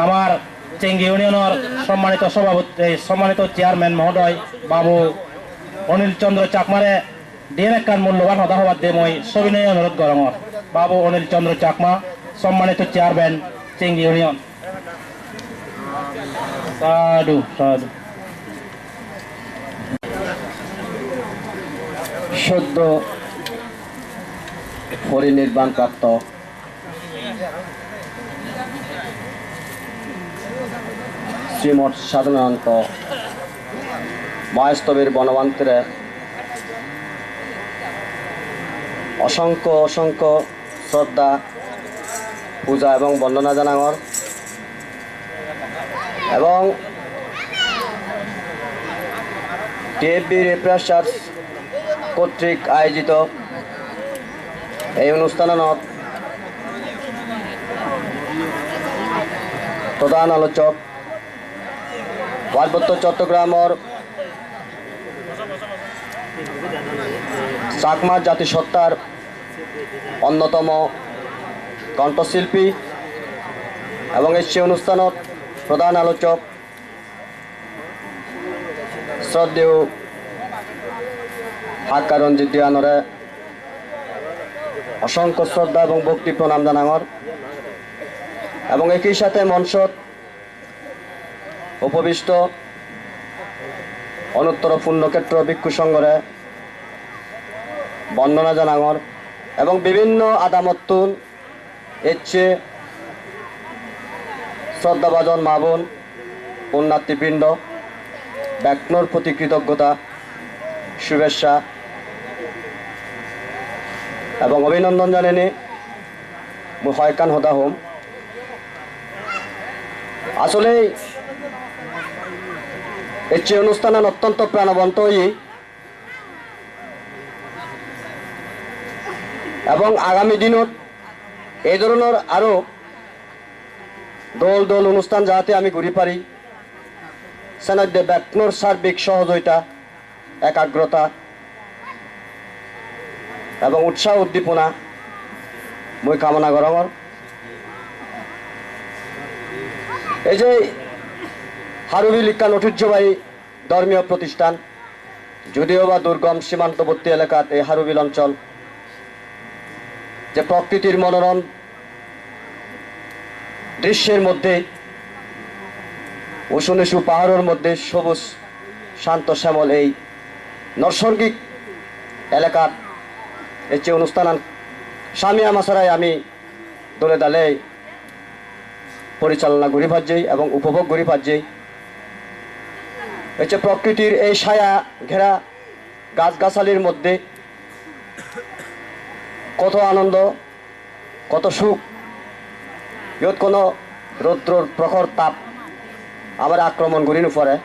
আমার চেঙ্গি ইউনিয়নের সম্মানিত সভাপতি সম্মানিত চেয়ারম্যান মহোদয় বাবু অনিল চন্দ্র চাকমারে দিন একখান মূল্যবান হদাহবাদ দিয়ে মই সবিনয় অনুরোধ করমর বাবু অনিল চন্দ্র চাকমা সম্মানিত চেয়ারম্যান চেঙ্গি ইউনিয়ন। সাধু সাধু। সদ্য পরিনির্বাণ প্রাপ্ত শ্রীমঠ সাধনান্ত মহাস্তবীর বনবান্তরে অসংখ্য অসংখ্য শ্রদ্ধা পূজা এবং বন্দনা জানাঙর এবং টিএফবি রেফারেন্স চার্চ কর্তৃক আয়োজিত এই অনুষ্ঠানত প্রধান আলোচক পার্বত্য চট্টগ্রামের চাকমা জাতিসত্তার অন্যতম কণ্ঠশিল্পী এবং এই অনুষ্ঠানত প্রধান আলোচক শ্রদ্ধেয় হাক্কা রঞ্জিত দিয়ানরে অসংখ্য শ্রদ্ধা এবং ভক্তি প্রণাম জানাঙর এবং একই সাথে মঞ্চত উপবিষ্ট অনুত্তর পুণ্যক্ষেত্র ভিক্ষু সংঘরে বন্দনা জানাঙর এবং বিভিন্ন আদামত্তুন এচ্ছে শ্রদ্ধাভাজন মা বোন পুণ্যার্থীবৃন্দ ব্যাকনোর প্রতি কৃতজ্ঞতা শুভেচ্ছা এবং অভিনন্দন জানেনি হয়কান হদা হোম। আসলে এই অনুষ্ঠান অত্যন্ত প্রাণবন্ত এবং আগামী দিনত এই ধরনের আরো দল দল অনুষ্ঠান যাতে আমি ঘুরি পারি সেনাধ্যে ব্যাকনোর সার্বিক সহযোগিতা একাগ্রতা এবং উৎসাহ উদ্দীপনা মই কামনা করঙর। এই যে হারুবিল ইক্কান ঐতিহ্যবাহী ধর্মীয় প্রতিষ্ঠান যদিও বা দুর্গম সীমান্তবর্তী এলাকাত এই হারুবিল অঞ্চল যে প্রকৃতির মনোরম দৃশ্যের মধ্যে উঁচু নিচু পাহাড়ের মধ্যে সবুজ শান্ত শ্যামল এই নৈসর্গিক এলাকার এই যে অনুষ্ঠান স্বামী আমাছাড়াই আমি দলে দালে পরিচালনা করি পাচ্ছি এবং উপভোগ করি পাচ্ছি। এই যে প্রকৃতির এই ছায়া ঘেরা গাছগাছালির মধ্যে কত আনন্দ কত সুখ ইয়ত কোনো রৌদ্রর প্রখর তাপ আমার আক্রমণ করি নপরে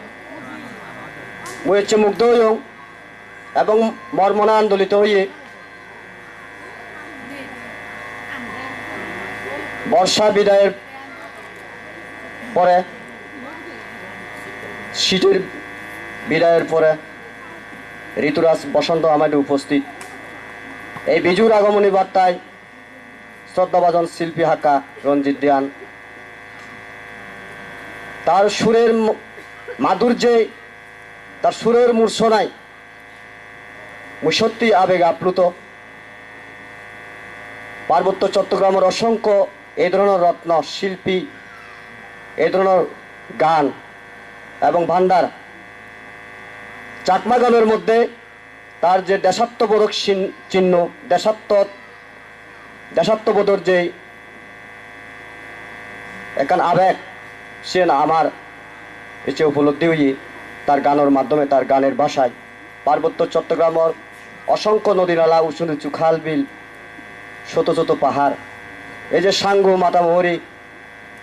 মই হচ্ছে মুগ্ধ হইও এবং মর্মনা আন্দোলিত হইয়ে বর্ষা বিদায়ের পরে শীতের বিদায়ের পরে ঋতুরাজ বসন্ত আমাদের উপস্থিত এই বিজুর আগমনী বার্তায় শ্রদ্ধাভাজন শিল্পী হাক্কা রঞ্জিত দিয়ান তার সুরের মাধুর্যে তার সুরের মূর্ছনায় মুই সত্যি আবেগ আপ্লুত। পার্বত্য চট্টগ্রামের অসংখ্য এই ধরনের রত্ন শিল্পী এই ধরনের গান এবং ভান্ডার চাকমা গানের মধ্যে তার যে দেশাত্মবোধক চিহ্ন দেশাত্মবোধর যে এখান আবেগ সে না আমার এসে উপলব্ধি হইয়ে তার গানের মাধ্যমে তার গানের ভাষায় পার্বত্য চট্টগ্রামের অসংখ্য নদী নালা উঁচু নিচু খাল বিল ছোট ছোট পাহাড় এই যে সাঙ্গু মাতামহরি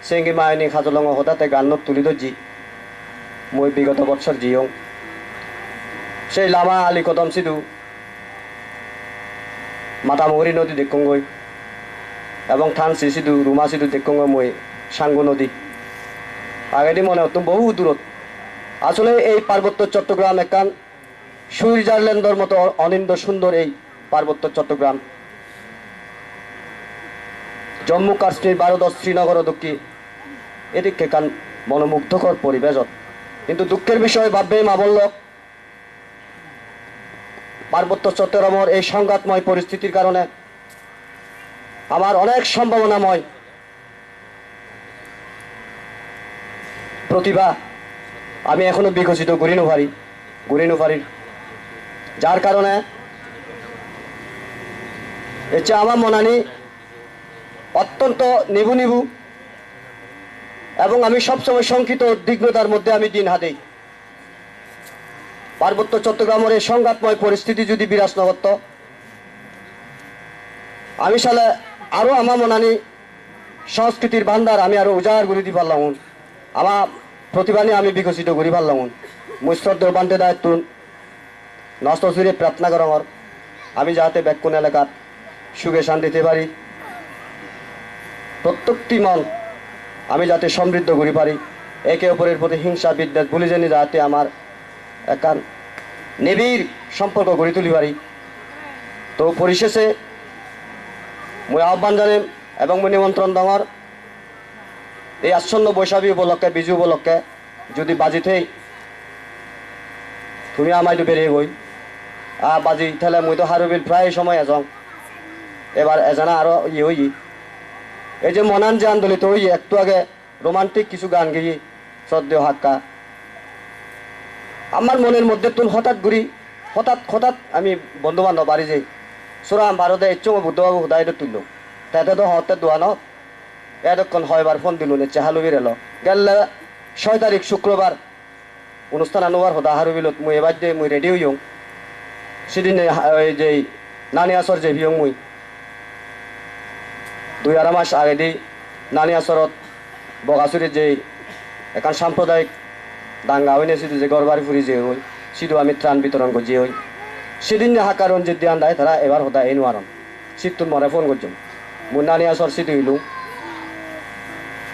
চেঙ্গি মায়নি খাজলং হঠাতে গানত তুলি ধরছি মই বিগত বছর জিয়ং সেই লামা আলী কদম সিধু মাতামহরি নদী দেখুঙ্গই এবং থানসি সিধু রুমা সিধু দেখুঙ্গ মই সাঙ্গু নদী আগেদি মনে হতো বহু দূরত। আসলে এই পার্বত্য চট্টগ্রাম একান সুইজারল্যান্ডের মতো অনিন্দ সুন্দর এই পার্বত্য চট্টগ্রাম জম্মু কাশ্মীর ভারত শ্রীনগর দক্ষি এদিকে কান মনোমুগ্ধকর পরিবেশ কিন্তু দুঃখের বিষয় ভাববে মা বলল পার্বত্য চট্টগ্রামের এই সংঘাতময় পরিস্থিতির কারণে আমার অনেক সম্ভাবনাময় প্রতিভা আমি এখনো বিকশিত করিনো পারি যার কারণে এছে আমার মনানি অত্যন্ত নিবু এবং আমি সবসময় শঙ্কিত দিগ্নতার মধ্যে আমি দিন হাতেই পার্বত্য চট্টগ্রামের এই সংঘাতময় পরিস্থিতি যদি বিরাজ না করত আমি সালে আরো আমার মনানি সংস্কৃতির ভান্ডার আমি আরো উজাড় করে দিতে পারলাম আমার প্রতিভা নিয়ে আমি বিকশিত করি পারলাম মুই শ্রদ্ধেয় বান্ধে দায়িত্ব নষ্ট সুরে প্রার্থনা করার আমি যাতে ব্যাকুণ এলাকার সুখে শান্তিতে পারি প্রত্যেকটি মন আমি যাতে সমৃদ্ধ করি পারি একে অপরের প্রতি হিংসা বিদ্বেষ ভুলে জানি যাতে আমার একান নিবিড় সম্পর্ক গড়ে তুলি পারি তো পরিশেষে মই আহ্বান জানেন এবং মই নিমন্ত্রণ ডাঙর এই আসন্ন বৈশাখী উপলক্ষে বিজু উপলক্ষে যদি বাজিতেই তুমি আমায় বেরিয়ে গই বাজি ঠেলে মই তো হারুবিল প্রায় সময় এজং এবার এজানা আরো হই এই যে মনান যে আন্দোলিত হই একটু আগে রোমান্টিক কিছু গান গেয়ে শ্রদ্ধেয় হাক্কা আমার মনের মধ্যে তুন হঠাৎ আমি বন্ধু বান্ধব বাড়ি যাই সুরাম ভারতে ইচ্ছু বুদ্ধবাবু হুদায় তুললো তাতে তো হতে দোয়ানো এতক্ষণ হয়বার ফোন দিল নে চেহালুবির এলো গেলে 6 তারিখ শুক্রবার অনুষ্ঠান আনোবার হদা হারুবিলত মুই এবার যে মুই রেডি হইং সেদিন ওই যে নানি আসর যে ভিয়ং মুই 2-2.5 মাস আগে দি নানি আসরত বগাচুরির যে এখন সাম্প্রদায়িক দাঙ্গা হইনে শুধু যে গড়বাড়ি ফুরি যে হই শুধু আমি ত্রাণ বিতরণ করছি হই সেদিন হাকা রঞ্জিত দিয়ান দেয় তারা এবার হতা এই নোয়ারন শীতুন মরে ফোন করছো মুই নানি আসর সিদ্ধ হইলু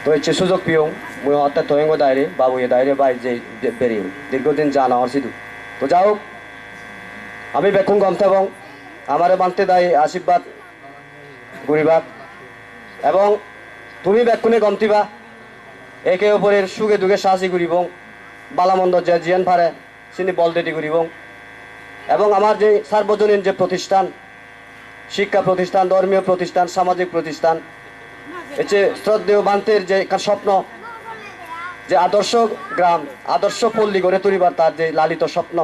তো হচ্ছে সুযোগ পিও মুই হতে তোয়েঙ্গ দায়রে বাবু এ দায়রে বাই যে বেরিয়ে দীর্ঘদিন জানা হর সিধু তো যাও আমি বেকুন গমতে এবং আমারে বানতে দায় আশীর্বাদ গরিবাগ এবং তুমি বেকুনে গমতিবা একে অপরের সুখে দুঃখে সাহায্য করিব বালামন্দ যে জিয়ান ফারে সিনি বলদেটি করিব এবং আমার যে সার্বজনীন যে প্রতিষ্ঠান শিক্ষা প্রতিষ্ঠান ধর্মীয় প্রতিষ্ঠান সামাজিক প্রতিষ্ঠান এছে শ্রদ্ধেয় বান্তের যে স্বপ্ন যে আদর্শ গ্রাম আদর্শ পল্লী গড়ে তুলিবার তার যে লালিত স্বপ্ন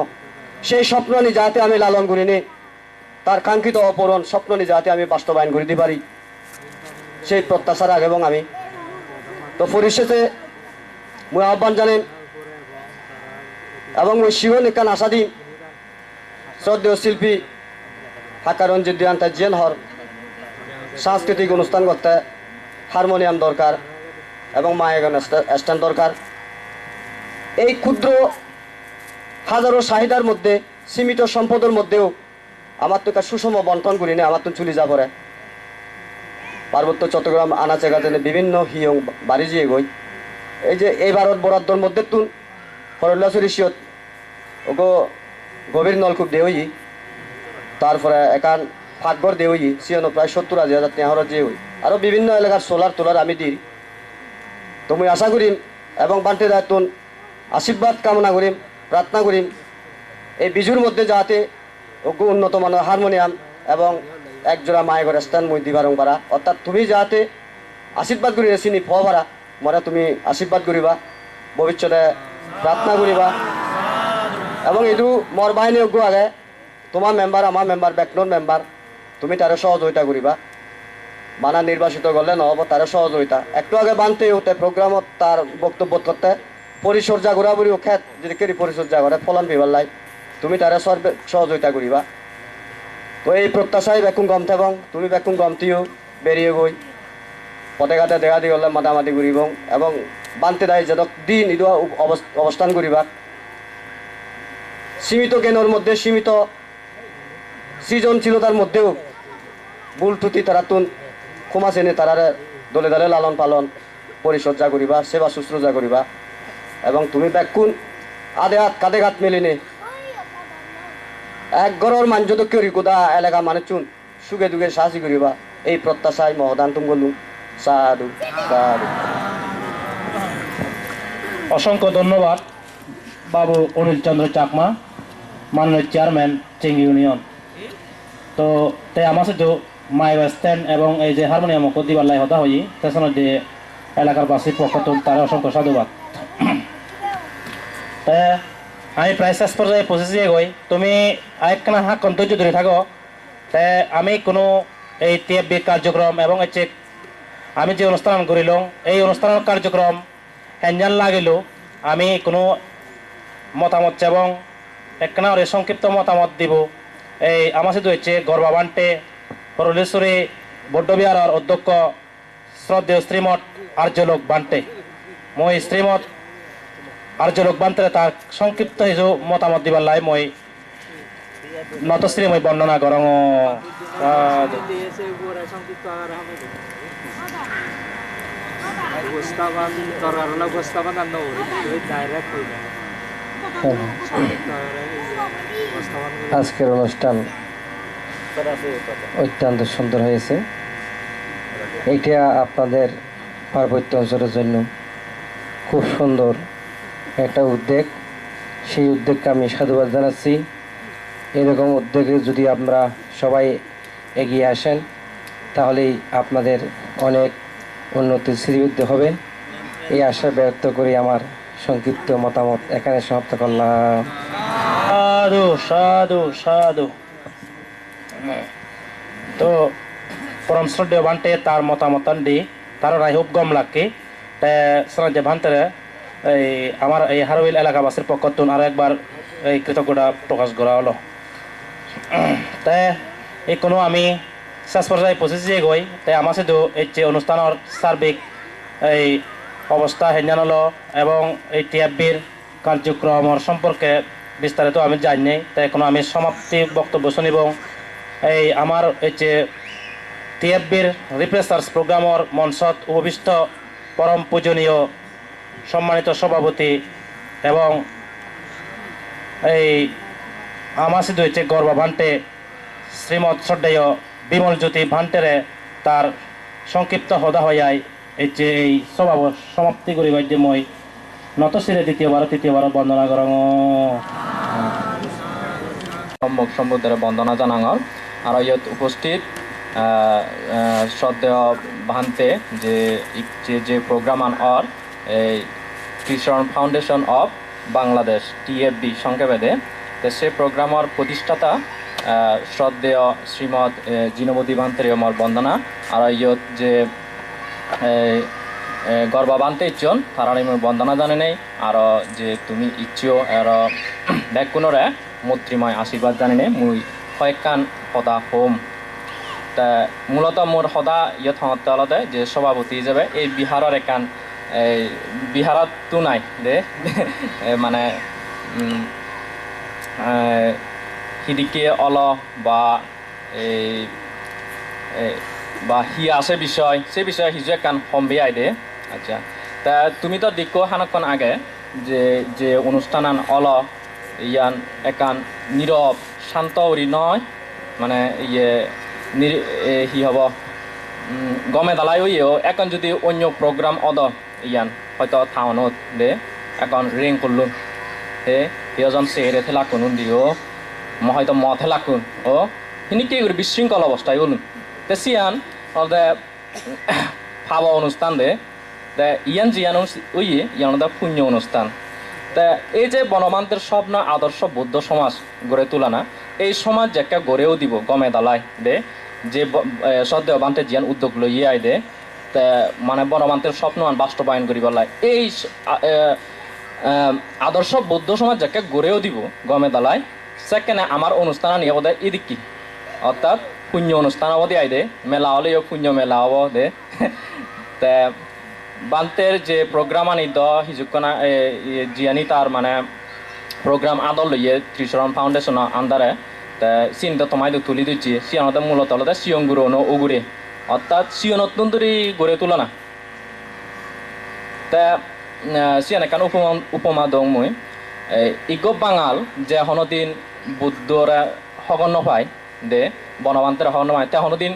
সেই স্বপ্ন নিয়ে যাতে আমি লালন করিনি তার কাঙ্ক্ষিত অপূরণ স্বপ্ন নিয়ে যাতে আমি বাস্তবায়ন করিতে পারি সেই প্রত্যাশা রাখ এবং আমি তো পরিশেষে মুই আহ্বান জানেন এবং ওই শিবন এখান আশা দিন শ্রদ্ধেয় শিল্পী হাক্কা রঞ্জিত দিয়ান তার জেন হর সাংস্কৃতিক অনুষ্ঠান করতে হারমোনিয়াম দরকার এবং মায়াগান স্ট্যান্ড দরকার এই ক্ষুদ্র হাজারো চাহিদার মধ্যে সীমিত সম্পদের মধ্যেও আমার তো একটা সুষম বন্টন করি না আমার তো চুলি যা পড়ে পার্বত্য চট্টগ্রাম আনাচে গাছে বিভিন্ন হিয়ং বাড়ি যেয়ে গই এই যে এই ভারত বরাদ্দর মধ্যে তুন হরল্লাসুরি সিয়ত ওগো গভীর নলকূপ দেওই তারপরে একান ফাঁকঘর দেওই সিয়নো প্রায় 70,000 টেহর যে হই আরও বিভিন্ন এলাকার সোলার তোলার আমি দিই তো মুই আশা করিম এবং বান্টে দায়িত্ব আশীর্বাদ কামনা করিম প্রার্থনা করিম এই বিজুর মধ্যে যাতে ওগো উন্নত মানের হারমোনিয়াম এবং একজোড়া মায়ের স্ট্যান্ড মুই দিবারং পারা অর্থাৎ তুমি যাতে আশীর্বাদ করি চিনি ফ পারা মনে তুমি আশীর্বাদ করিবা ভবিষ্যতে প্রার্থনা করিবা এবং এইটো মোর বাহিনী অজ্ঞ আগে তোমার মেম্বার আমার মেম্বার ব্যাকনোর মেম্বার তুমি তারে সহযোগিতা করিবা বানা নির্বাচিত করলে নহব তারে সহযোগিতা একটু আগে বানতে হতে প্রোগ্রামত তার বক্তব্য করতে পরিচর্যা ঘোরাঘুরিও খেত যদি কেরি পরিচর্যা করে ফলন বিবার লাই তুমি তারে সহযোগিতা করিবা তো এই প্রত্যাশায় বেকুন গমতে এবং তুমি বেকুন গমতিও বেরিয়ে গই পথে ঘাটে দেখা দি হলে মাতামাতি করিব এবং বানতে দেয় যেদক দিন ইদু অবস্থান করিবা সীমিত জ্ঞানের মধ্যে সীমিত সৃজনশীলতার মধ্যেও ভুল ত্রুটি তারা তুন ক্ষমা চেনে তারারে দলে দলে লালন পালন পরিচর্যা করিবা সেবা শুশ্রূষা করিবা এবং তুমি বেকুন আধে হাত কাঁধে ঘাত মেলিনে এক ঘরের মানজদক্ষী গোদা এলাকা মানে চুন সুখে দুঃখে সাহায্য করিবা এই প্রত্যাশায় মহদান তুমি বললুম সাধু সাধু। অসংখ্য ধন্যবাদ বাবু অনিল চন্দ্র চাকমা, মাননীয় চেয়ারম্যান চেঙ্গি ইউনিয়ন। তো তে আমার সাথে মাইক স্ট্যান্ড এবং এই যে হারমোনিয়াম দিবার লাই হতা হই তেসনের যে এলাকার বাসীর পক্ষ থেকে তার অসংখ্য সাধুবাদ। তে আমি প্রায় শেষ পর্যায়ে পৌঁছেছি গই, তুমি আরেকখানা হাক ধৈর্য ধরে থাকো। তে আমি কোনো এই টিএফবি কার্যক্রম এবং হচ্ছে আমি যে অনুষ্ঠান করিলাম এই অনুষ্ঠানের কার্যক্রম হ্যাঞ্জান লাগিল আমি কোনো মতামত এবং একখানা সংক্ষিপ্ত মতামত দিব। এই আমার সাথে হচ্ছে গর্বাবান্টে হরলেশ্বরী বৌদ্ধবিহারের অধ্যক্ষ শ্রদ্ধেয় শ্রীমঠ আর্যলোক বান্টে। মই শ্রীমঠ আর্যলোক বান্টে তার সংক্ষিপ্ত হিসু মতামত দিবার লাই মই নতশ্রী মই বর্ণনা করং। আজকের অনুষ্ঠান অত্যন্ত সুন্দর হয়েছে। এটা আপনাদের পার্বত্য অঞ্চলের জন্য খুব সুন্দর একটা উদ্যোগ। সেই উদ্যোগকে আমি সাধুবাদ জানাচ্ছি। এরকম উদ্যোগে যদি আমরা সবাই এগিয়ে আসেন তাহলেই আপনাদের অনেক উন্নতির শ্রীবৃদ্ধি হবে। এই আশা ব্যক্ত করে আমার সংক্ষিপ্ত মতামত এখানে সমাপ্ত করলাম। সাধু সাধু সাধু। তো পরম শ্রদ্ধেয় বান্টে তার মতামত দি তার রায় খুব গম লাগে। যে ভান্তেরে এই আমার এই হারবিল এলাকাবাসীর পক্ষ থেকে আরো একবার এই কৃতজ্ঞতা প্রকাশ করা হলো। তাই এই কোনো আমি শেষ পর্যায়ে পৌঁছেছি গই। তাই আমার সাথে এই যে অনুষ্ঠানের সার্বিক এই অবস্থা হেঞ্জান হলো এবং এই টিএফবির কার্যক্রমের সম্পর্কে বিস্তারিত আমি জানি। তাই এখন আমি সমাপ্তি বক্তব্য শুনিব। এই আমার এই যে টিএফবির রিফ্রেশার্স প্রোগ্রামের মঞ্চত উপবিষ্ট পরম পূজনীয় সম্মানিত সভাপতি এবং এই আমার সাথে হচ্ছে গর্ব ভান্টে শ্রীমৎ শ্রদ্ধেয় বিমল জ্যোতি ভান্টেরে তার সংক্ষিপ্ত হদা হইয়াই এই যে এই সমাপ্তি করিবার যে মই নতশিরে তৃতীয়বার বন্দনা করং। সম্মুখ সম্বুদ্ধরে বন্দনা জানাঙর আর ইয়াত উপস্থিত শ্রদ্ধেয় ভান্তে যে প্রোগ্রাম অর এই কৃষণ ফাউন্ডেশন অফ বাংলাদেশ টিএফবি সংক্ষেপে তো সে প্রোগ্রামর প্রতিষ্ঠাতা শ্রদ্ধেয় শ্রীমৎ জিনমতি ভান্তের আমার বন্দনা আর ইয়ত যে গর্বা বানতে ইচ্ছন তারা মই বন্দনা জানে নেই আর যে তুমি ইচ্ছিও আর ব্যাকুণরে মৈত্রীময় আশীর্বাদ জানি নেই মুই কয়েকখান সদা হোম। তা মূলত মোর সদা ইয়ত সংস্থা হলতে যে সভাপতি হিসাবে এই বিহারের একান এই বিহারত তো নাই দে মানে সিদিকে অল বা এই বা হি আছে বিষয় সে বিষয়ে হিজু একান সম্বে আইদে। আচ্ছা তা তুমি তো দেখো হানক্ষণ আগে যে যে অনুষ্ঠান অল ইয়ান একান নীরব শান্ত উরি নয় মানে ইয়ে হি হব গমে দালাই হইও এখন যদি অন্য প্রোগ্রাম অদ ইয়ান হয়তো থাউনত দে এখন রিং করলুন হে এজন সেরে থেলাকুন দিও হয়তো ম থেলাকুন ও হিনি কি করে বিশৃঙ্খল অবস্থায় বলুন তে সিয়ান ফাওয়া অনুষ্ঠান দে ইয়ান জিয়ান উইয়ে ইয়ান পুণ্য অনুষ্ঠান। তা এই যে বনমান্তের স্বপ্ন আদর্শ বৌদ্ধ সমাজ গড়ে তোলানা এই সমাজ যাকে গড়েও দিব গমে দালাই দে যে শ্রদ্ধেয় বান্তে জিয়ান উদ্যোগ লইয়ে আই দে তা মানে বনমান্তের স্বপ্ন বাস্তবায়ন করি বলাই এই আদর্শ বৌদ্ধ সমাজ যাকে গড়েও দিব গমে দালাই সেখানে আমার অনুষ্ঠান নিয়ে বোধ হয় এদিক কি অর্থাৎ পুণ্য অনুষ্ঠান হব দিয়ে দে মেলা হলেও পুণ্য মেলা হব দে। তা বান্তের যে প্রোগ্রাম আনি দ হিজুকনা জিয়ানি তার মানে প্রোগ্রাম আদর লইয়ে ত্রিশরণ ফাউন্ডেশন আন্দারে তা চিন্তা তোমায় তুলি দিচ্ছি সিয়ানতে মূলত হলে সিয়ং গুরু ওগুরে অর্থাৎ সিয়নত তরি গড়ে তোলা না। তা সিয়ান এখান উপমা দং মই ইগো বাঙাল যে হনদিন বুদ্ধরা হগন নপায় দে বনবান্তের হগন নপায় তে হনদিন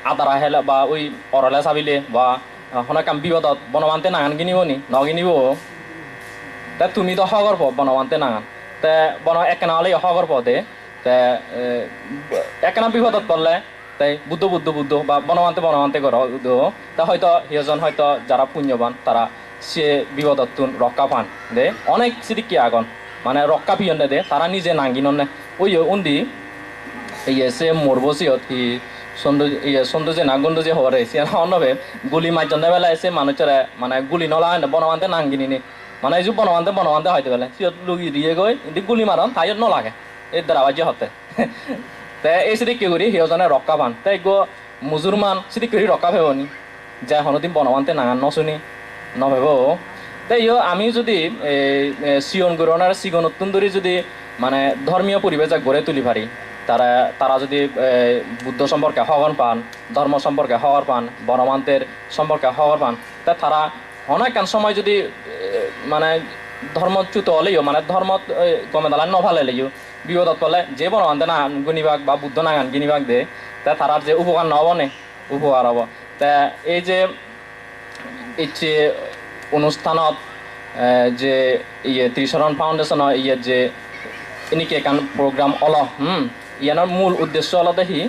আদারা হেলে বা ওই অরলে চাবিলে বা হনে কাম বিপদত বনবান্তে নাগান কিনিব নি নকিনিব তা তুমি তো হগর প বনবান্তে নাগান তে বন একেনা হলে হগর পদে তে একেনা বিপদত পড়লে তাই বুদ্ধ বুদ্ধ বুদ্ধ বা বনবান্তে কর তা হয়তো সিজন হয়তো যারা পুণ্যবান তারা সে বিপদত রক্ষা পান দে অনেক সিদিকি আগন মানে রক্ষা পিয়ন দে তারা নিজে নাঙ্গিন ওই উন্দি সে মরবসিয়ত কি সৌন্দর্য না গন্ধ যে হরে সে অন্যবে গুলি মাইজন বেলা এসে মানুষের মানে গুলি নলা বনবান্তে নাঙ্গিনি মানে এই যে বনবান্তে হয়তো বেলা সিয়ত লুগি দিয়ে গই কিন্তু গুলি মারন তাই নলাগে এই দ্বারাবাজি হতে তে এই সিদি কি করি সিজনে রক্ষা পান তাই গো মুজুরমান সিদি করি রক্ষা ভেবনি যে হনদিন বনবান্তে নাঙান নশুনি নভেব তাই আমি যদি সিয়ন গুরনার সিগন নতুন ধরে যদি মানে ধর্মীয় পরিবেশ গড়ে তুলি পারি তারা যদি বুদ্ধ সম্পর্কে হগন পান ধর্ম সম্পর্কে হওয়ার পান বনমান্তের সম্পর্কে হওয়ার পান তা তারা অনেক সময় যদি মানে ধর্মচ্যুত হলেও মানে ধর্ম গমে দালান নভালেলেও বিপদত পড়লে যে বনমান্তে না গুণিবাগ বা বুদ্ধ নাগান গিনিবাগ দে তা তারার যে উপকার নহবনে উপকার হব তা এই যে অনুষ্ঠানত যে ত্রিশরণ ফাউন্ডেশন যে এনেকে একান প্রোগ্রাম ইয়ানোর মূল উদ্দেশ্য হলো দেখি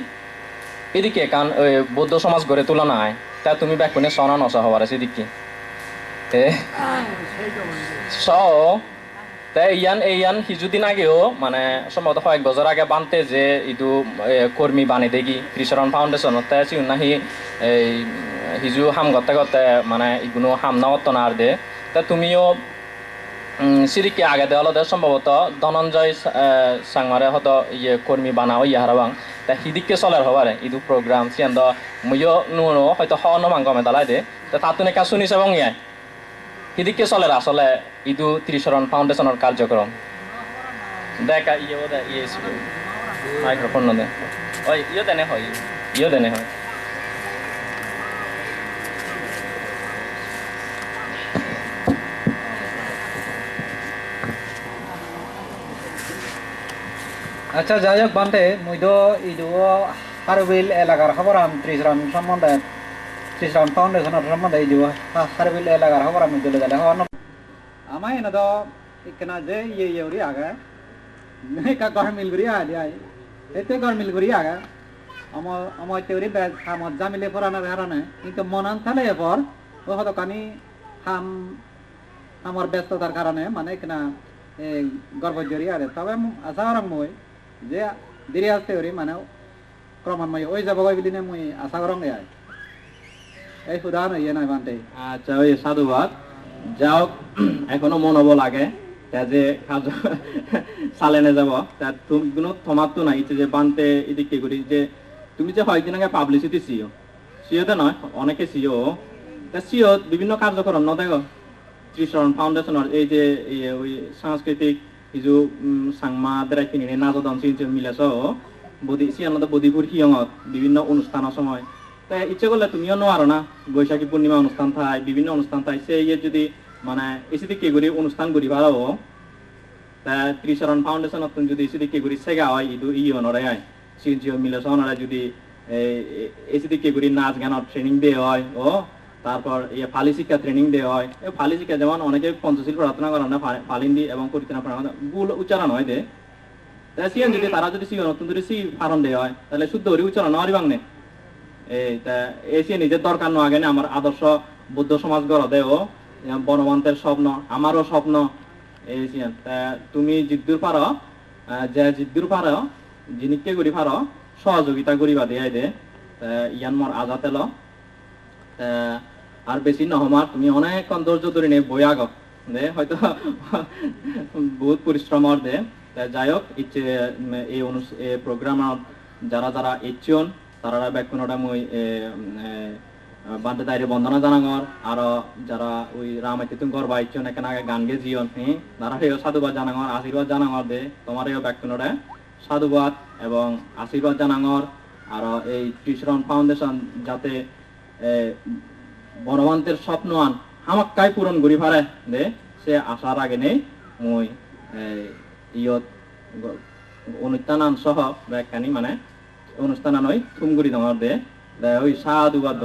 এদিকে একান বৌদ্ধ সমাজ গড়ে তোলা নাই তা তুমি ব্যাকুনে সনা নশা হবার আছে এদিকে তাই ইয়ান কিছুদিন আগেও মানে সম্ভবত কয়েক বছর আগে বানতে যে ইদু কর্মী বানি দেখি ত্রিশরণ ফাউন্ডেশন তাই নাহি এই হিজু হাম করতে মানে ইগুনো হাম নাওয়াত না আর দে তা তুমিও সিরিকে আগে দেওয়া হলো সম্ভবত ধনঞ্জয় সাংমারে হয়তো কর্মী বানাও হারাবাং তা হিদিককে চলার হবারে ইদু প্রোগ্রাম সিয়ান মুইও নুনো হয়তো হওয়ানো মাংগ মেদালাই দে তা তাতুনে কা শুনিছে এবং হিদিককে চলের আসলে ইদু ত্রিশরণ ফাউন্ডেশনের কার্যক্রম দেখা মাইক্রোফোন দে ওই দেনে হয় দেনে হয় আচ্ছা যাই হোক বান্তে মুই তো ইদুও হারবিল এলাকার খবর আম ত্রিশরণ ফাউন্ডেশনের সম্বন্ধে ইদুও হারবিল এলাকার খবর আমি দিলে গেলে হওয়ার আমার এনে তো ইকেনা যে ইউরি আগে কা গরমিল করি আলি আই এতে গরমিল করি আগে আমার তেউরি বেজ হামত জামিলে পড়ানোর কারণে কিন্তু মনান থালে এরপর ও হয়তো কানি আমার ব্যস্ততার কারণে মানে কিনা গর্ব জড়ি আরে তবে আশা করাম মই যে দেরি আসতে ওরি মানে ক্রমান্বয়ে ওই যাব ওই দিনে মই আশা করং আয় এই সুদান ইয়ে নাই বান্তে আচ্ছা ওই সাধুবাদ যাও এখনো মনোবল লাগে তা যে কাজ চালেনে যাব তা তুমি কোনো থমাত তো নাই যে বানতে এদিকে করি যে তুমি যে কয়েকদিন আগে পাবলিসিটি সিওতে নয় অনেকে সিও তা সিও বিভিন্ন কার্যক্রম ন দেখো ত্রিশরণ ফাউন্ডেশনের এই যে ওই সাংস্কৃতিক কিছু সাংমা দ্বারা কিনে নাচদন চিনচিন মিলেছ বদি সিয়ানত বদিপুর হিয়ঙত বিভিন্ন অনুষ্ঠানের সময় তাই ইচ্ছে করলে তুমিও নোয়ারো না বৈশাখী পূর্ণিমা অনুষ্ঠান থাই বিভিন্ন অনুষ্ঠান থাই সে যদি মানে এসিদি কে করি অনুষ্ঠান করি ভালো তা ত্রিশরণ ফাউন্ডেশনত যদি এসিদি কে করি সেগা হয় ইদু ইয়নরে হয় চিনচিও মিলেছ ওনারা যদি এসিদি কে করি নাচ গানের ট্রেনিং দিয়ে হয় ও তারপর ফালি শিক্ষা ট্রেনিং দেওয়া হয় ফালি শিক্ষা যেমন অনেকে পঞ্চশীল প্রার্থনা করেন না ফালিন্দি এবং কীর্তনা প্রার্থনা গুল উচ্চারণ হয় দে তাই সিয়ান যদি তারা যদি সি নতুন ধরে সি ফারণ দেওয়া হয় তাহলে শুদ্ধ হরি উচ্চারণ হরি বাংনে এই তা এসে নিজের দরকার ন আগে না আমার আদর্শ বুদ্ধ সমাজ গড় দেও বনবন্তের স্বপ্ন আমারও স্বপ্ন এই সিয়ান তা তুমি জিদ্দুর পারো যে জিদ্দুর পারো জিনিককে করি পারো সহযোগিতা করিবা দেয় দে ইয়ান মর আজাত এলো আর বেশি নহমার তুমি অনেক ধৈর্য ধরে নে বই আগ দে হয়তো বহুত পরিশ্রম দে যাই হোক ইচ্ছে এই প্রোগ্রাম যারা যারা ইচ্ছন তারা ব্যাকুণটা মই বান্ধে দায়রে বন্দনা জানাঙর আর যারা ওই রামাইতে তুমি গর্বা ইচ্ছন এখানে আগে গান গে জিয়ন তারা হেও সাধুবাদ জানাঙর আশীর্বাদ জানাঙর দে তোমার এই ব্যাকুণটা সাধুবাদ এবং আশীর্বাদ জানাঙর আর এই ত্রিশরণ ফাউন্ডেশন যাতে বনবান্তের স্বপ্ন আন হামাক্কাই পূরণ করি পারে দে সে আসার আগে নেই মই ইয়ত অনুষ্ঠান সহ ব্যাখ্যানি মানে অনুষ্ঠান নয় থুমগুড়ি তোমার দে ওই সাধুবাদ